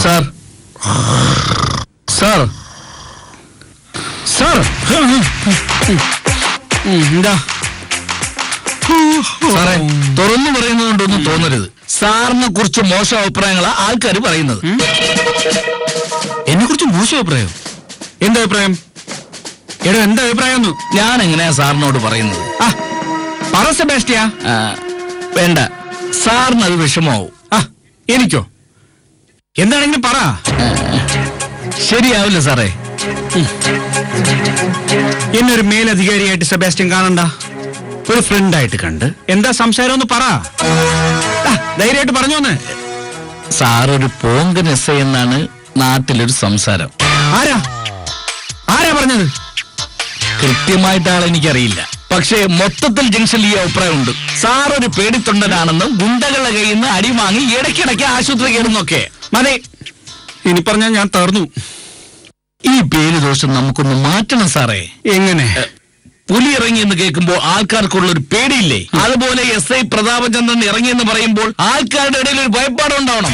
Sir sir sir എന്താ സാറേ, തുറന്നു പറയുന്നതുകൊണ്ടൊന്നും തോന്നരുത്. സാറിനെ കുറിച്ച് മോശം അഭിപ്രായങ്ങളാ ആൾക്കാർ പറയുന്നത്. എന്നെ കുറിച്ച് മോശം അഭിപ്രായം? എന്താ അഭിപ്രായം? എടോ, എന്താ അഭിപ്രായം? ഞാൻ എങ്ങനെയാ സാറിനോട് പറയുന്നത്? പറ സെബാസ്റ്റ്യ. വേണ്ട, സാറിന് അത് വിഷമാവും. എനിക്കോ? എന്താണെങ്കിലും പറ. ശരിയാവില്ല സാറേ. എന്നൊരു മേലധികാരിയായിട്ട് സെബാസ്റ്റ്യൻ കാണണ്ട, ഒരു ഫ്രണ്ടായിട്ട് കണ്ട് എന്താ സംസാരം ഒന്ന് പറ. ധൈര്യമായിട്ട് പറഞ്ഞോന്ന്. സാറൊരു പോങ്കൻ എസ് ഐ എന്നാണ് നാട്ടിലൊരു സംസാരം. ആരാ പറഞ്ഞത്? കൃത്യമായിട്ട് ആളെനിക്കറിയില്ല, പക്ഷേ മൊത്തത്തിൽ ജംഗ്ഷനിൽ ഈ അഭിപ്രായമുണ്ട്. സാറൊരു പേടിത്തൊണ്ടനാണെന്നും ഗുണ്ടകളുടെ കയ്യിൽ നിന്ന് അടി വാങ്ങി ഇടയ്ക്കിടയ്ക്ക് ആശുപത്രി കയറുന്നൊക്കെ. മതി, ഇനി പറഞ്ഞാൽ ഞാൻ തറന്നു. ഈ പേര് ദോഷം നമുക്കൊന്ന് മാറ്റണം സാറേ. എങ്ങനെ? പുലി ഇറങ്ങിയെന്ന് കേൾക്കുമ്പോൾ ആൾക്കാർക്കുള്ളൊരു പേടിയില്ലേ, അതുപോലെ എസ് ഐ പ്രതാപചന്ദ്രൻ ഇറങ്ങിയെന്ന് പറയുമ്പോൾ ആൾക്കാരുടെ ഇടയിൽ ഒരു ഭയപ്പാടുണ്ടാവണം.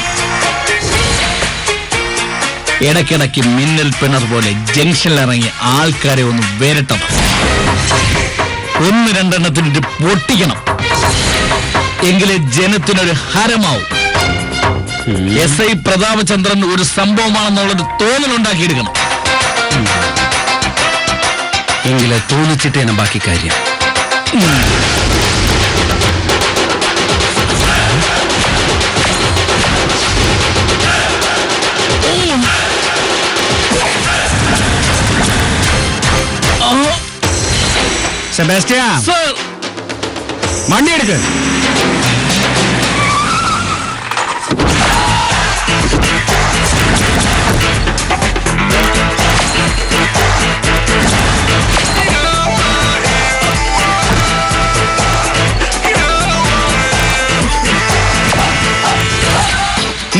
ഇടയ്ക്കിടയ്ക്ക് മിന്നൽ പിണർ പോലെ ജംഗ്ഷനിൽ ഇറങ്ങി ആൾക്കാരെ ഒന്ന് വേരട്ടണം. 1-2 പൊട്ടിക്കണം, എങ്കിലേ ജനത്തിനൊരു ഹരമാവും. എസ് ഐ പ്രതാപചന്ദ്രൻ ഒരു സംഭവമാണെന്നുള്ളൊരു തോന്നലുണ്ടാക്കിയെടുക്കണം. എങ്കിലെ തോന്നിച്ചിട്ടേന ബാക്കി കാര്യം. സെബാസ്റ്റ്യ, വണ്ടി എടുക്ക്.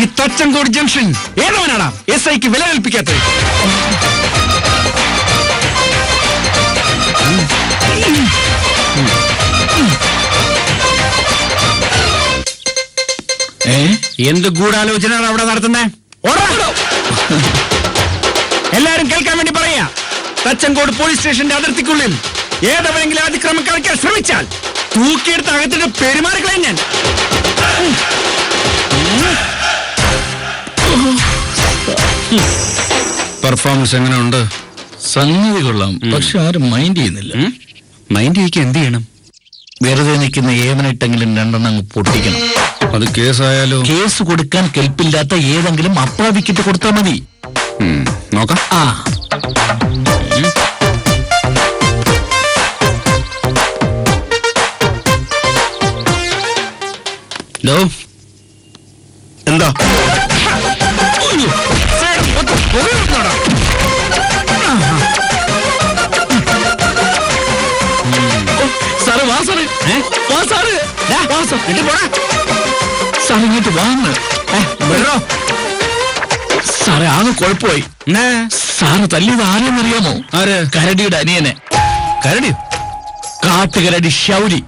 ഈ തച്ചങ്കോട് ജംഗ്ഷൻ ഏതവനാണ് എസ് ഐക്ക് വില കൽപ്പിക്കാത്തത്? എന്ത് ഗൂഢാലോചനയാണ് അവിടെ നടത്തുന്നേ? എല്ലാരും കേൾക്കാൻ വേണ്ടി പറയാ. തച്ചങ്കോട് പോലീസ് സ്റ്റേഷന്റെ അതിർത്തിക്കുള്ളിൽ ഏതെങ്കിലും അതിക്രമം കളിക്കാൻ ശ്രമിച്ചാൽ തൂക്കിയെടുത്ത് അകത്തിട്ട് പെരുമാറിക്കളയും ഞാൻ. പെർഫോമൻസ് എങ്ങനെയുണ്ട്? സംഗതി കൊള്ളാം, പക്ഷെ ആരും മൈൻഡ് ചെയ്യുന്നില്ല. മൈൻഡ് ചെയ്യിക്കാൻ എന്ത് ചെയ്യണം? വെറുതെ നിൽക്കുന്ന ഏവനിട്ടെങ്കിലും 2 അങ്ങ് പൊട്ടിക്കണം. അത് കേസായാലോ? കേസ് കൊടുക്കാൻ കെൽപ്പില്ലാത്ത ഏതെങ്കിലും അപ്പാവിക്കിട്ട് കൊടുത്താൽ മതി. നോക്കാം. എന്താ സാറ് വാ സാറ്, വാ സാറ്, സാർ ഇങ്ങോട്ട് വാന്ന്. സാറേ, ആകെ കുഴപ്പമായി. സാറ് തല്ലിയത് ആരെന്നറിയാമോ? ആര്? കരടിയുടെ അനിയനെ. കരടി? കാട്ടുകരടി ശൗരി.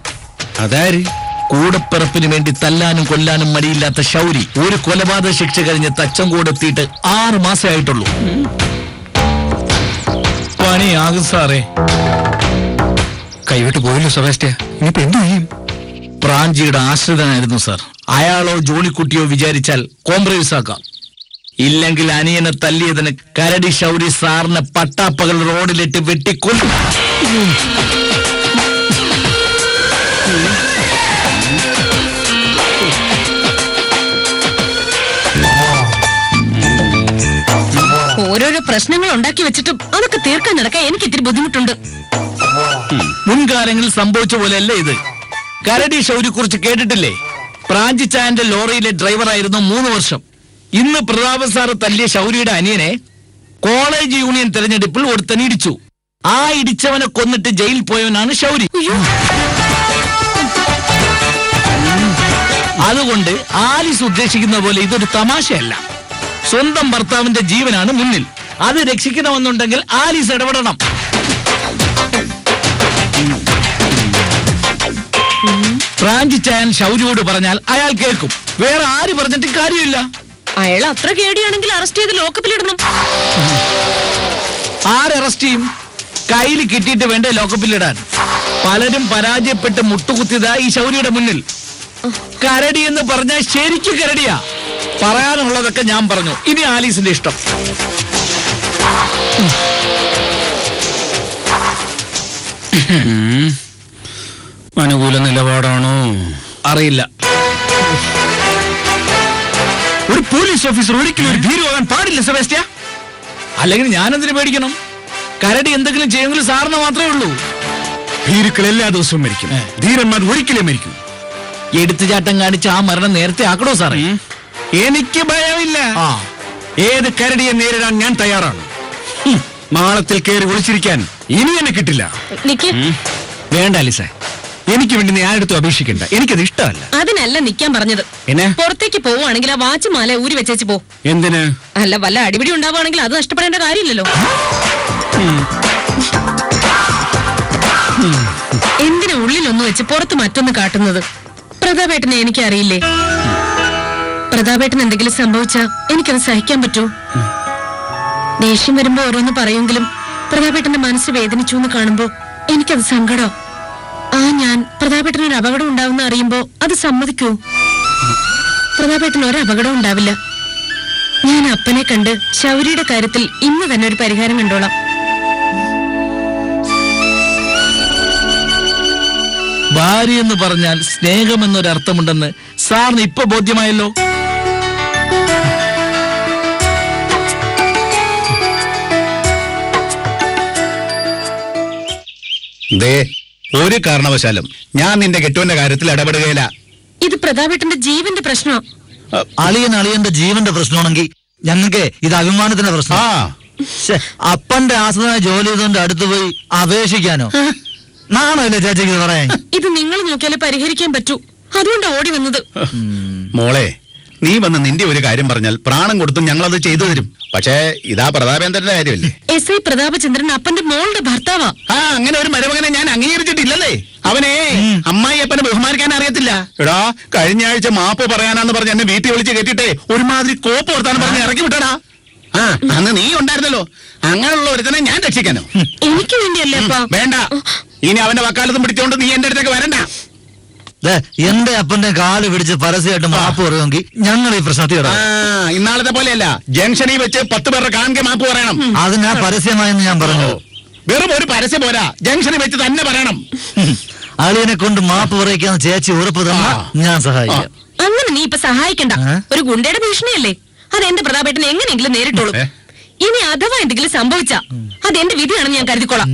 അതാര്? കൂടപ്പിറപ്പിന് വേണ്ടി തല്ലാനും കൊല്ലാനും മടിയില്ലാത്ത ശൗരി ഒരു കൊലപാതക ശിക്ഷ കഴിഞ്ഞ് തച്ചങ്കോട് എത്തിയിട്ട് 6 മാസേ ആയിട്ടുള്ളൂ. പണിയാകും സാറേ. കൈവിട്ട് പോയല്ലോ സെബാസ്റ്റ്യ, ഇനിയിപ്പോ എന്തു ചെയ്യും? പ്രാഞ്ചിയുടെ ആശ്രിതനായിരുന്നു സാർ. അയാളോ ജോണിക്കുട്ടിയോ വിചാരിച്ചാൽ കോംപ്രമൈസ് ആക്കാം. ഇല്ലെങ്കിൽ അനിയനെ തല്ലിയതിന് കരടി ശൗരി സാറിനെ പട്ടാപ്പകൽ റോഡിലിട്ട് വെട്ടിക്കൊല്ലും. ഓരോരോ പ്രശ്നങ്ങൾ ഉണ്ടാക്കി വെച്ചിട്ടും അതൊക്കെ തീർക്കാൻ നടക്കാൻ എനിക്ക് ഇത്തിരി ബുദ്ധിമുട്ടുണ്ട്. മുൻകാലങ്ങളിൽ സംഭവിച്ച പോലെയല്ല ഇത്. കരടി ശൗരി കുറിച്ച് കേട്ടിട്ടില്ലേ? പ്രാഞ്ചിച്ചായന്റെ ലോറിയിലെ ഡ്രൈവറായിരുന്നു 3 വർഷം. ഇന്ന് പ്രതാപൻ സാറ് തല്ലിയ ശൗരിയുടെ അനിയനെ കോളേജ് യൂണിയൻ തെരഞ്ഞെടുപ്പിൽ ഒരുത്തൻ ഇടിച്ചു. ആ ഇടിച്ചവനെ കൊന്നിട്ട് ജയിലിൽ പോയവനാണ് ശൗരി. അതുകൊണ്ട് ആലിസ് ഉദ്ദേശിക്കുന്ന പോലെ ഇതൊരു തമാശയല്ല. സ്വന്തം ഭർത്താവിന്റെ ജീവനാണ് മുന്നിൽ. അത് രക്ഷിക്കണമെന്നുണ്ടെങ്കിൽ ആലിസ് ഇടപെടണം. പ്രാഞ്ചിച്ചായൻ ശൗര്യോട് പറഞ്ഞാൽ അയാൾ കേൾക്കും. വേറെ ആര് പറഞ്ഞിട്ട് കാര്യമില്ല. അയാൾ അത്ര കേടിയാണെങ്കിൽ അറസ്റ്റ് ചെയ്ത് ലോക്കപ്പിലിടണം. ആരറസ്റ്റ് ചെയ്യും? കയ്യിൽ കിട്ടിയിട്ട് വേണ്ടേ ലോക്കപ്പിലിടാൻ? പലരും പരാജയപ്പെട്ട് മുട്ടുകുത്തിയതാ ഈ ശൗര്യയുടെ മുന്നിൽ. കരടി എന്ന് പറഞ്ഞാൽ ശരിക്കും കരടിയാ. പറയാനുള്ളതൊക്കെ ഞാൻ പറഞ്ഞു. ഇനി ആലീസിന്റെ ഇഷ്ടം. അനുകൂല നിലപാടാണോ അറിയില്ല. ഒരു പോലീസ് ഓഫീസർ ഒരിക്കലും ഒരു ഭീരുവാകാൻ പാടില്ല സെബാസ്റ്റ്യ. അല്ലെങ്കിൽ ഞാനെന്തിനു പേടിക്കണം? കരടി എന്തെങ്കിലും ചെയ്യുമെങ്കിൽ സാറിന് മാത്രമേ ഉള്ളൂ. ഭീരുക്കൾ എല്ലാ ദിവസവും മരിക്കും, ധീരന്മാർ ഒരിക്കലും മരിക്കും. എടുത്തുചാട്ടം കാണിച്ച് ആ മരണം നേരത്തെ ആക്കണോ സാറേ? എനിക്ക് ഭയമില്ല. ഏത് കരടിയെ നേരിടാൻ ഞാൻ തയ്യാറാണ്. മാളത്തിൽ കയറി ഒളിച്ചിരിക്കാൻ ഇനി എന്നെ കിട്ടില്ല. നിക്ക്. വേണ്ട അലിസേ, എനിക്ക് വേണ്ടി നീ ആരെടുത്തും അപേക്ഷിക്കണ്ട. എനിക്കത് ഇഷ്ടമല്ല. അതിനല്ല നിക്കാൻ പറഞ്ഞത്. എന്നെ പുറത്തേക്ക് പോവുകയാണെങ്കിൽ ആ വാച്ച് മാല ഊരി വെച്ചേച്ച് പോ. എന്തിന്? അല്ല, വല്ല അടിപിടി ഉണ്ടാവുകയാണെങ്കിൽ അത് നഷ്ടപ്പെടേണ്ട കാര്യമില്ലല്ലോ. എന്തിനാ ഉള്ളിലൊന്ന് വെച്ച് പുറത്ത് മറ്റൊന്ന് കാട്ടുന്നത്? പ്രതാപേട്ടനെ എനിക്കറിയില്ലേ. പ്രതാപേട്ടൻ എന്തെങ്കിലും സംഭവിച്ചാ എനിക്കത് സഹിക്കാൻ പറ്റൂ. ദേഷ്യം വരുമ്പോ ഓരോന്ന് പറയുമെങ്കിലും പ്രതാപേട്ടന്റെ മനസ്സ് വേദനിച്ചു എന്ന് കാണുമ്പോ എനിക്കത് സങ്കടം. ഞാൻ പ്രതാപേട്ടനൊരു അപകടം ഉണ്ടാവുന്ന അറിയുമ്പോ അത് സമ്മതിക്കൂ? പ്രതാപേട്ടന് ഒരു അപകടം ഉണ്ടാവില്ല. ഞാൻ അപ്പനെ കണ്ട് ശൗര്യയുടെ കാര്യത്തിൽ ഇന്ന് തന്നെ ഒരു പരിഹാരം കണ്ടോളാം. ഭാര്യ എന്ന് പറഞ്ഞാൽ സ്നേഹമെന്നൊരർത്ഥമുണ്ടെന്ന് സാറിന് ഇപ്പൊ ബോധ്യമായല്ലോ. ഒരു കാരണവശാലും ഞാൻ നിന്റെ കെട്ടുവിന്റെ കാര്യത്തിൽ ഇടപെടുകയില്ല. ഇത് പ്രതാപേട്ടന്റെ ജീവന്റെ പ്രശ്നമാ. അളിയന്റെ ജീവന്റെ പ്രശ്നമാണെങ്കിൽ ഞങ്ങൾക്ക് ഇത് അഭിമാനത്തിന്റെ പ്രശ്നം. അപ്പന്റെ ആശ്രിതമായ ജോലി ചെയ്തുകൊണ്ട് അടുത്ത് പോയി അപേക്ഷിക്കാനോ? നാണല്ലേ ചേച്ചിക്ക് പറയാൻ? ഇത് നിങ്ങൾ നോക്കിയാലേ പരിഹരിക്കാൻ പറ്റൂ. അതുകൊണ്ട് ഓടി വന്നത്. മോളെ, നീ വന്ന് നിന്റെ ഒരു കാര്യം പറഞ്ഞാൽ പ്രാണം കൊടുത്തും ഞങ്ങളത് ചെയ്തു തരും. പക്ഷേ ഇതാ പ്രതാപേന്ദ്രന്റെ കാര്യമല്ലേ? SI പ്രതാപചന്ദ്രൻ അപ്പന്റെ മോളുടെ ഭർത്താവാ. അങ്ങനെ ഒരു മരുമകനെ ഞാൻ അംഗീകരിച്ചിട്ടില്ലല്ലേ. അവനെ അമ്മായി അപ്പനെ ബഹുമാനിക്കാൻ അറിയത്തില്ല. എടാ, കഴിഞ്ഞ ആഴ്ച മാപ്പ് പറയാനാന്ന് പറഞ്ഞ് എന്നെ വീട്ടിൽ വിളിച്ച് കെട്ടിട്ടെ ഒരുമാതിരി കോപ്പ് കൊടുത്താന്ന് പറഞ്ഞ് ഇറക്കി വിട്ടടാ. അന്ന് നീ ഉണ്ടായിരുന്നല്ലോ. അങ്ങനെയുള്ള ഒരുത്തനെ ഞാൻ രക്ഷിക്കാനോ? എനിക്ക് വേണ്ടിയല്ലേ അപ്പ? വേണ്ട. ഇനി അവന്റെ വക്കാലത്തും പിടിച്ചോണ്ട് നീ എന്റെ അടുത്തേക്ക് വരണ്ട. എന്റെ അപ്പന്റെ കാല് പിടിച്ച് പരസ്യമായിട്ട് മാപ്പ് പറയുമെങ്കിൽ ഞങ്ങൾ ഈ പ്രശ്നത്തിൽ ഇന്നാളത്തെ പോലെയല്ല. ജംഗ്ഷനിൽ വെച്ച് 10 പേരുടെ കാണുക മാപ്പ് പറയണം. അത് ഞാൻ പരസ്യമായെന്ന് ഞാൻ പറഞ്ഞു. വെറും ഒരു പരസ്യം പോരാ, ജംഗ്ഷനിൽ വെച്ച് തന്നെ പറയണം. അളിയനെ കൊണ്ട് മാപ്പ് പറയിക്കാന്ന് ചേച്ചി ഉറപ്പ് തന്നാ ഞാൻ സഹായിക്കാം. അങ്ങനെ നീ ഇപ്പൊ സഹായിക്കണ്ട. ഒരു ഗുണ്ടയുടെ ഭീഷണിയല്ലേ? അത് എന്റെ പ്രതാപേട്ടനെ എങ്ങനെയെങ്കിലും നേരിട്ടോളൂ. ഇനി അഥവാ എന്തെങ്കിലും സംഭവിച്ചാ അത് എന്റെ വിധിയാണെന്ന് ഞാൻ കരുതിക്കോളാം.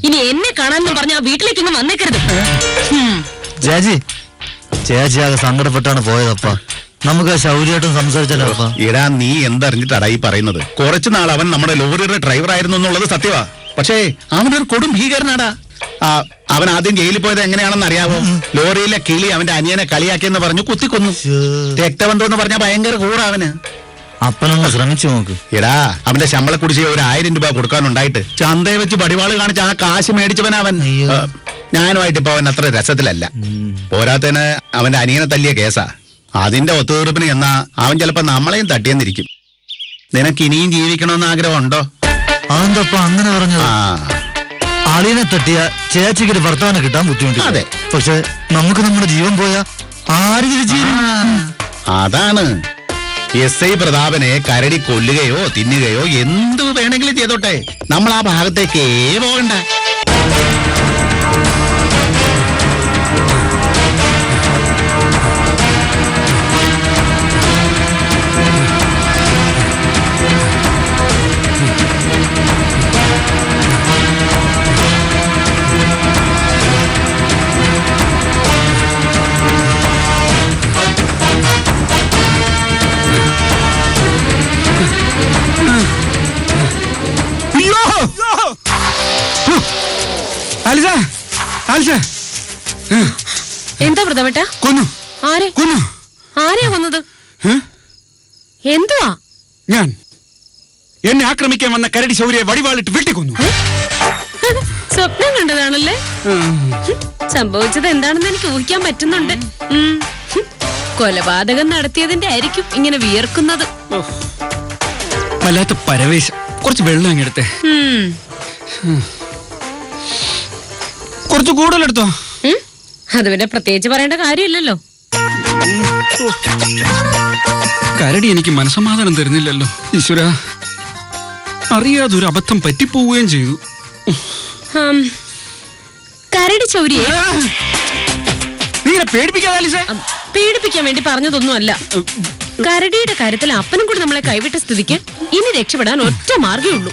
ഇനി എന്നെ കാണാനെന്നും പറഞ്ഞ ആ വീട്ടിലേക്കൊന്നും വന്നേക്കരുത്. ചേച്ചി ആകെ സങ്കടപ്പെട്ടാണ് പോയതപ്പ. നമുക്ക് ശൗര്യായിട്ടും സംസാരിച്ചാലോ? ഇടാ, നീ എന്തറിഞ്ഞിട്ടാടാ ഈ പറയുന്നത്? കുറച്ചു നാൾ അവൻ നമ്മുടെ ലോറിയുടെ ഡ്രൈവർ ആയിരുന്നു എന്നുള്ളത് സത്യമാ. പക്ഷേ അവനൊരു കൊടും ഭീകരനാടാ. അവൻ ആദ്യം ജയിലിൽ പോയത് എങ്ങനെയാണെന്ന് അറിയാവോ? ലോറിയിലെ കിളി അവന്റെ അനിയനെ കളിയാക്കിയെന്ന് പറഞ്ഞു കുത്തിക്കൊന്നു. രക്തബന്ധം എന്ന് പറഞ്ഞാൽ ഭയങ്കര കൂടാ അവന്. അപ്പനൊന്ന് ശ്രമിച്ചു നോക്ക്. എടാ, അവന്റെ ശമ്പള കുടിശ്ശിക ഒരു 1000 രൂപ കൊടുക്കാനുണ്ടായിട്ട് ചന്തയെ വെച്ച് പടിവാള് കാണിച്ച് ആ കാശ് മേടിച്ചവനവൻ. ഞാനുമായിട്ട് ഇപ്പൊ അവൻ അത്ര രസത്തിലല്ല. പോരാത്തതിന് അവന്റെ അനിയനെ തല്ലിയ കേസാ. അതിന്റെ ഒത്തുതീർപ്പിന് എന്നാ അവൻ ചിലപ്പോ നമ്മളെയും തട്ടിയെന്നിരിക്കും. നിനക്ക് ഇനിയും ജീവിക്കണമെന്ന് ആഗ്രഹമുണ്ടോ? അതെന്തപ്പ അങ്ങനെ പറഞ്ഞത്? അളിയനെ തട്ടിയ ചേച്ചിക്ക് ഭർത്താവിനെ കിട്ടാൻ ബുദ്ധിമുട്ട്. അതെ, പക്ഷെ നമുക്ക് നമ്മുടെ ജീവൻ പോയാ ആര് തിരിച്ചു? അതാണ്. SI പ്രതാപനെ കരടി കൊല്ലുകയോ തിന്നുകയോ എന്തു വേണമെങ്കിലും ചെയ്തോട്ടെ, നമ്മൾ ആ ഭാഗത്തേക്കേ പോകണ്ട. എന്താ പ്രതാപേട്ട? കൊന്നു ആരെ? കൊന്നു. ആരെയാ വന്നത്? ഹ്? എന്തുവാ? ഞാൻ എന്നെ ആക്രമിക്കാൻ വന്ന കരടി ശൗര്യയെ വടിവാളിട്ട് വെട്ടിക്കൊന്നു. സ്വപ്നം കണ്ടതാണല്ലേ? സംഭവിച്ചത് എന്താണെന്ന് എനിക്ക് ഊഹിക്കാൻ പറ്റുന്നുണ്ട്. കൊലപാതകം നടത്തിയതിന്റെ ആയിരിക്കും ഇങ്ങനെ വിയർക്കുന്നത്. വല്ലാത്ത പരവേശം. കുറച്ച് വെള്ളം ഇങ്ങെടുത്തേ. കുറച്ച് കൂടുതലെടുത്തോ. അത് പിന്നെ പ്രത്യേകിച്ച് പറയേണ്ട കാര്യമില്ലല്ലോ. കരടി എനിക്ക് മനസ്സമാധാനം തരുന്നില്ലല്ലോ. ഈശ്വര, അറിയാതെ ഒരു അബദ്ധം പറ്റിപ്പോവുകയും ചെയ്തു. കരടി ചൗരിയെ നീങ്ങനെ പേടിപ്പിക്കാതെ. പേടിപ്പിക്കാൻ വേണ്ടി പറഞ്ഞതൊന്നുമല്ല. കരടിയുടെ കാര്യത്തിൽ അപ്പനും കൂടി നമ്മളെ കൈവിട്ട സ്ഥിതിക്ക് ഇനി രക്ഷപ്പെടാൻ ഒറ്റ മാർഗേ ഉള്ളൂ.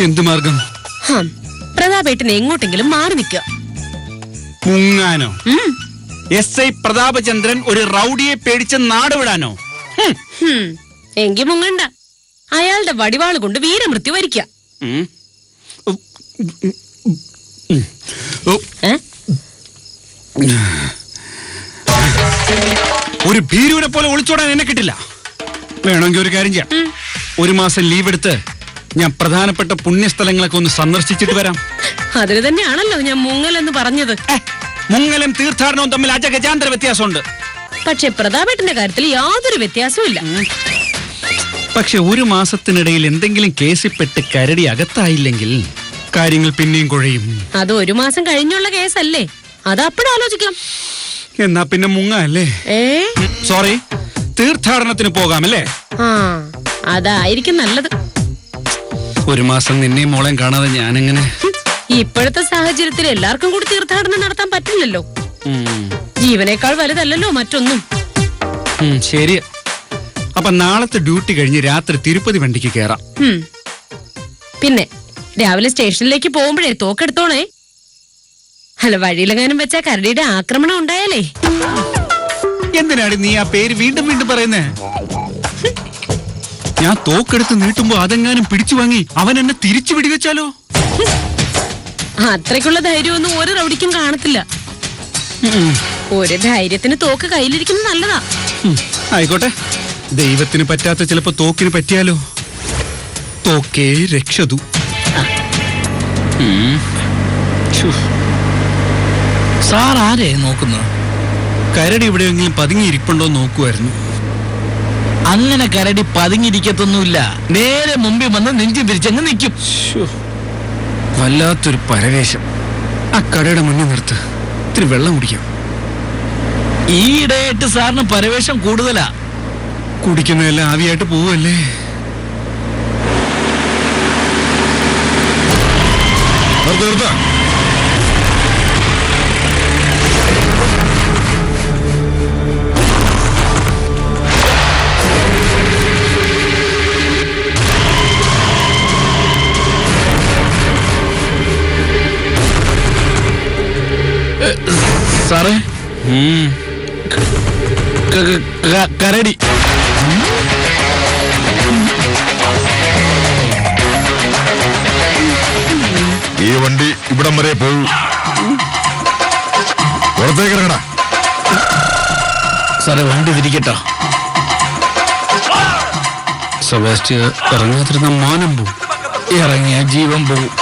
എന്ത് മാർഗം? പ്രതാപേട്ടനെ എങ്ങോട്ടെങ്കിലും മാറി നിൽക്കുക. മുങ്ങാനോ? SI പ്രതാപചന്ദ്രൻ ഒരു റൗഡിയെ പേടിച്ച് നാട് വിടാനോ? എങ്കി മുങ്ങണ്ട. അയാളുടെ വടിവാള് കൊണ്ട് വീരമൃത്യു വരിക്കുക. ഒരു ഭീരുവിനെ പോലെ ഒളിച്ചോടാൻ എന്നെ കിട്ടില്ല. വേണമെങ്കിൽ ഒരു കാര്യം ചെയ്യാം. ഒരു മാസം ലീവ് എടുത്ത് ഞാൻ പ്രധാനപ്പെട്ട പുണ്യസ്ഥലങ്ങളൊക്കെ ഒന്ന് സന്ദർശിച്ചിട്ട് വരാം. അതിന് തന്നെയാണല്ലോ ഞാൻ മുങ്ങൽ എന്ന് പറഞ്ഞത്. മുങ്ങലും തീർത്ഥാടനവും തമ്മിൽ അജഗജാന്തര വ്യത്യാസമുണ്ട്. പക്ഷെ പ്രതാപേട്ടന്റെ കാര്യത്തിൽ യാതൊരു വ്യത്യാസവും ഇല്ല. പക്ഷെ ഒരു മാസത്തിനിടയിൽ എന്തെങ്കിലും കേസിൽപ്പെട്ട് കരടി അകത്തായില്ലെങ്കിൽ കാര്യങ്ങൾ പിന്നെയും കുഴയും. അത് ഒരു മാസം കഴിഞ്ഞുള്ള കേസല്ലേ? അത് അപ്പോഴാലോചിക്കാം. എന്നാ പിന്നെ മുങ്ങല്ലേ? സോറി, തീർത്ഥാടനത്തിന് പോകാമല്ലേ? അതായിരിക്കും നല്ലത്. ഒരു മാസം നിന്നെയും മോളെയും കാണാതെ ഞാനെങ്ങനെ? ഇപ്പോഴത്തെ സാഹചര്യത്തിൽ എല്ലാവർക്കും കൂടി തീർത്ഥാടനം നടത്താൻ പറ്റില്ലല്ലോ. ജീവനേക്കാൾ വലുതല്ലല്ലോ മറ്റൊന്നും. ശരി, അപ്പൊ നാളത്തെ ഡ്യൂട്ടി കഴിഞ്ഞ് രാത്രി തിരുപ്പതി വണ്ടിക്ക് കേറാം. പിന്നെ രാവിലെ സ്റ്റേഷനിലേക്ക് പോകുമ്പോഴേ തോക്കെടുത്തോണേ. അല്ല, വഴിയിലെങ്ങാനും വെച്ചാ കരടിയുടെ ആക്രമണം ഉണ്ടായാലേ. എന്തിനാണ് നീ ആ പേര് വീണ്ടും വീണ്ടും പറയുന്നേ? ഞാൻ തോക്കെടുത്ത് നീട്ടുമ്പോ അതെങ്ങാനും പിടിച്ചു വാങ്ങി അവൻ എന്നെ തിരിച്ചു വെടിവെച്ചാലോ? അത്രയ്ക്കുള്ള ധൈര്യമൊന്നും ഒരു റൗഡിക്കും കാണത്തില്ല. ഒരു ധൈര്യത്തിന് തോക്ക് കയ്യിലിരിക്കുന്നത് നല്ലതാ. ആയിക്കോട്ടെ, ദൈവത്തിന് പറ്റാത്ത ചിലപ്പോ തോക്കിന് പറ്റിയാലോ? തോക്കേ രക്ഷതു. സാർ ആരെ നോക്കുന്നത്? കരടി എവിടെയെങ്കിലും പതുങ്ങിയിരിപ്പുണ്ടോ നോക്കുമായിരുന്നു. അങ്ങനെ കരടി പതുങ്ങിയിരിക്കത്തൊന്നുമില്ല. നേരെ മുമ്പിൽ വന്ന് നെഞ്ചു തിരിച്ചങ്ങ് നിൽക്കും. വല്ലാത്തൊരു പരവേശം. ആ കടയുടെ മുന്നിൽ നിർത്ത്, ഇത്തിരി വെള്ളം കുടിക്കാം. ഈയിടെയായിട്ട് സാറിന് പരവേശം കൂടുതലാ. കുടിക്കുന്നതെല്ലാം ആവിയായിട്ട് പോവല്ലേ? സാറേ, കരടി ഈ വണ്ടി ഇവിടം വരെ പോകൂ. പുറത്തേക്ക് ഇറങ്ങണ. സാറേ, വണ്ടി തിരിക്കട്ടോ. സെബാസ്റ്റ്യൻ ഇറങ്ങാതിരുന്ന മാനം പോവും. ഇറങ്ങിയ ജീവൻ പോവും.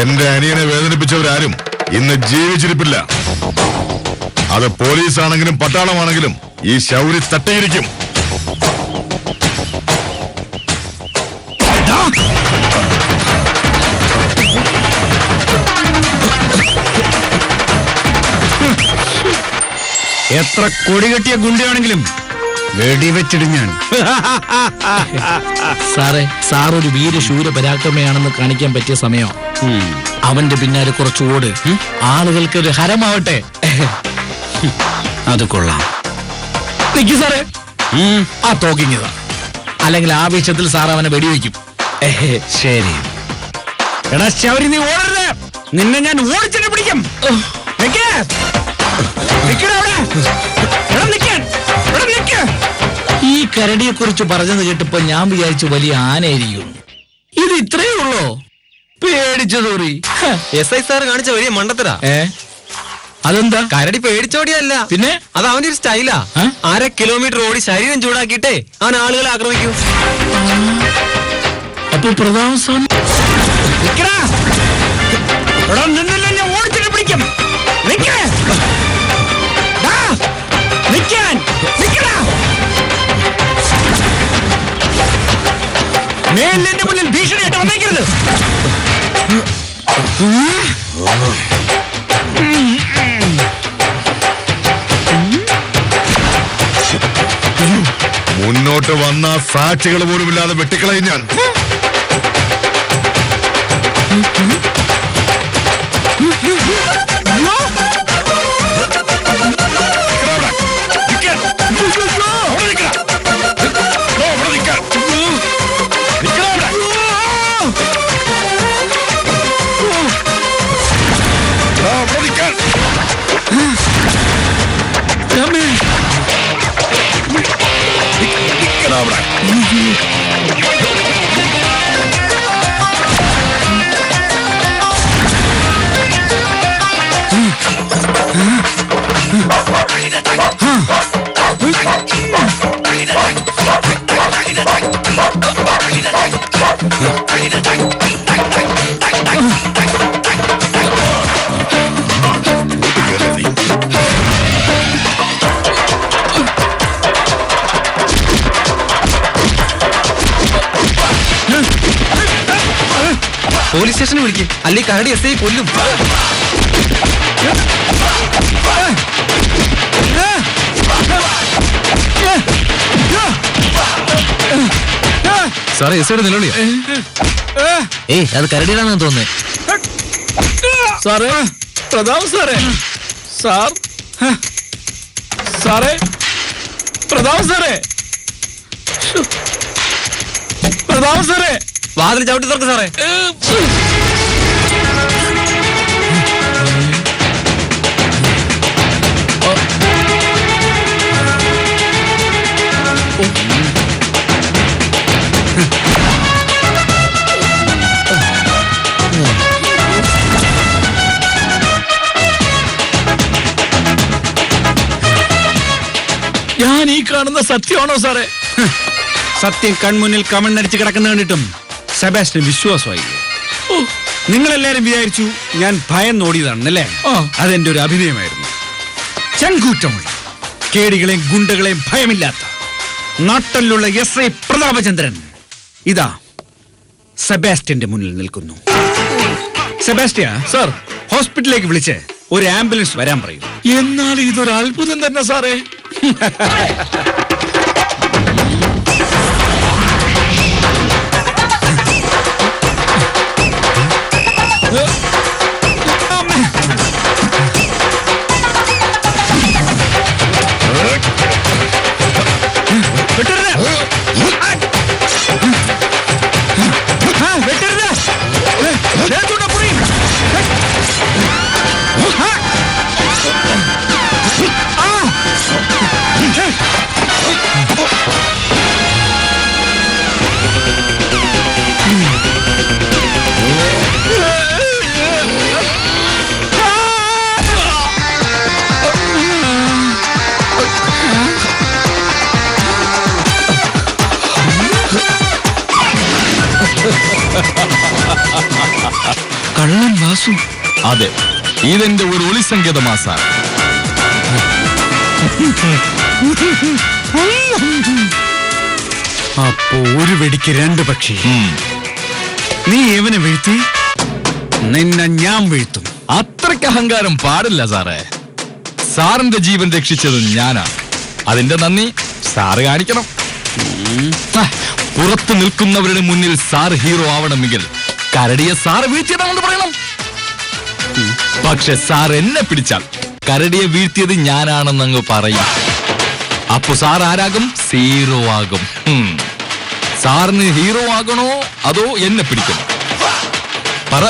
എന്റെ അനിയനെ വേദനിപ്പിച്ചവരാരും ഇന്ന് ജീവിച്ചിരിപ്പില്ല. അത് പോലീസാണെങ്കിലും പട്ടാളമാണെങ്കിലും ഈ ശൗരി തട്ടിയിരിക്കും. എത്ര കൊടികെട്ടിയ ഗുണ്ടയാണെങ്കിലും വെടിവെച്ചിടും ഞാൻ. സാറേ, സാർ ഒരു വീരശൂര പരാക്രമയാണെന്ന് കാണിക്കാൻ പറ്റിയ സമയം. അവന്റെ പിന്നാലെ കുറച്ച് ഓട്. ആളുകൾക്ക് ഒരു ഹരമാവട്ടെ. അത് കൊള്ളാം. നിക്ക് സാറേ, ആ തോക്കിങ്ങതാ. അല്ലെങ്കിൽ ആവേശത്തിൽ സാർ അവനെ വെടിവെക്കും. ശരി. എടാ ശൗരി, നീ ഓടരുത്. നിന്നെ ഞാൻ ഓടിച്ചിട്ട് പിടിക്കും. നിക്ക്. നിക്കടാ അവിടെ. എടാ നിക്കാൻ. എടാ നിക്ക്. ഈ കരടിയെ കുറിച്ച് പറഞ്ഞത് കേട്ടപ്പോ ഞാൻ വിചാരിച്ചു വലിയ ആനയായിരിക്കും. ഇത് ഇത്രയേ ഉള്ളോ? പേടിച്ചു സോറി. SI സാർ കാണിച്ച വലിയ മണ്ടത്തരാ. അതെന്താ? കരടി പേടിച്ചോടിയല്ല, പിന്നെ അത് അവന്റെ ഒരു സ്റ്റൈലാ. 1/2 കിലോമീറ്റർ ഓടി ശരീരം ചൂടാക്കിയിട്ടേ അവൻ ആളുകളെ ആക്രമിക്കൂ. അപ്പൊ പ്രതാപ സ്വാമി നിക്കടാ. എടാ നിന്നില്ല, ഞാൻ ഓടിച്ചിട്ട് പിടിക്കും. നിക്ക്. ദാ, നിക്കാൻ. നിക്കടാ. മേലിന്റെ മുന്നിൽ ഭീഷണിയായിട്ട് വന്നേക്കരുത്. മുന്നോട്ട് വന്ന സാക്ഷികൾ പോലുമില്ലാതെ വെട്ടിക്കളയും ഞാൻ. പോലീസ് സ്റ്റേഷനിൽ വിളിക്കും, അല്ലെങ്കിൽ കരടി SI കൊല്ലും. സാറേ SIയുടെ നിലവിളിയോ? അത് കരടിയാണെന്ന് തോന്നുന്നേ. സാറേ, പ്രതാപ് സാറേ, സാർ, സാറേ, പ്രതാപ് സാറേ, പ്രതാപ് സാറേ, വാതിൽ ചവിട്ടി തുറക്ക് സാറേ. ഞാൻ ഈ കാണുന്ന സത്യമാണോ സാറേ? സത്യം കൺമുന്നിൽ കമണ്ണടിച്ച് കിടക്കുന്ന കണ്ടിട്ടും സെബാസ്റ്റ്യൻ വിശ്വാസമായി. നിങ്ങളെല്ലാരും വിചാരിച്ചു ഞാൻ ഭയന്നോടിയതാണെന്നല്ലേ? അതെന്റെ ഒരു അഭിനയമായിരുന്നു. ചങ്കൂറ്റമുള്ള കേടികളെയും ഗുണ്ടകളെയും ഭയമില്ലാത്ത നാട്ടിലുള്ള SI പ്രതാപചന്ദ്രൻ ഇതാ സെബാസ്റ്റ്യന്റെ മുന്നിൽ നിൽക്കുന്നു. സെബാസ്റ്റ്യ സാർ, ഹോസ്പിറ്റലിലേക്ക് വിളിച്ച് ഒരു ആംബുലൻസ് വരാൻ പറയൂ. എന്നാൽ ഇതൊരു അത്ഭുതം തന്നെ സാറേ. കള്ളൻ വാസു. അതെ, ഇതെന്റെ ഒരു ഒളിസങ്കേതമാ സാർ. അപ്പോ ഒരു വെടിക്ക് 2 പക്ഷി. നീ എവനെ വീഴ്ത്തി, നിന്നെ ഞാൻ വീഴ്ത്തും. അത്രയ്ക്ക് അഹങ്കാരം പാടില്ല സാറേ. സാറിന്റെ ജീവൻ രക്ഷിച്ചത് ഞാനാണ്. അതിന്റെ നന്ദി സാറ് കാണിക്കണം. പുറത്തു നിൽക്കുന്നവരുടെ മുന്നിൽ സാർ ഹീറോ ആവണമെങ്കിൽ കരടിയെ സാറ് വീഴ്ത്തിയതാണെന്ന് പറയണം. പക്ഷെ സാർ എന്നെ പിടിച്ചാൽ കരടിയെ വീഴ്ത്തിയത് ഞാനാണെന്നങ്ങ് പറയും. അപ്പൊ സാർ ആരാകും? സീറോ ആകും. സാറിന് ഹീറോ ആകണോ അതോ എന്നെ പിടിക്കണോ? പറ.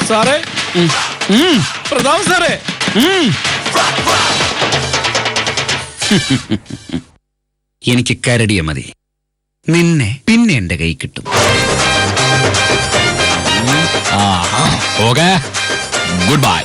സാറേ, പ്രതാപ് സാറേ, എനിക്ക് കരടിയ മതി. നിന്നെ പിന്നെ എന്റെ കൈ കിട്ടും. Okay, good bye.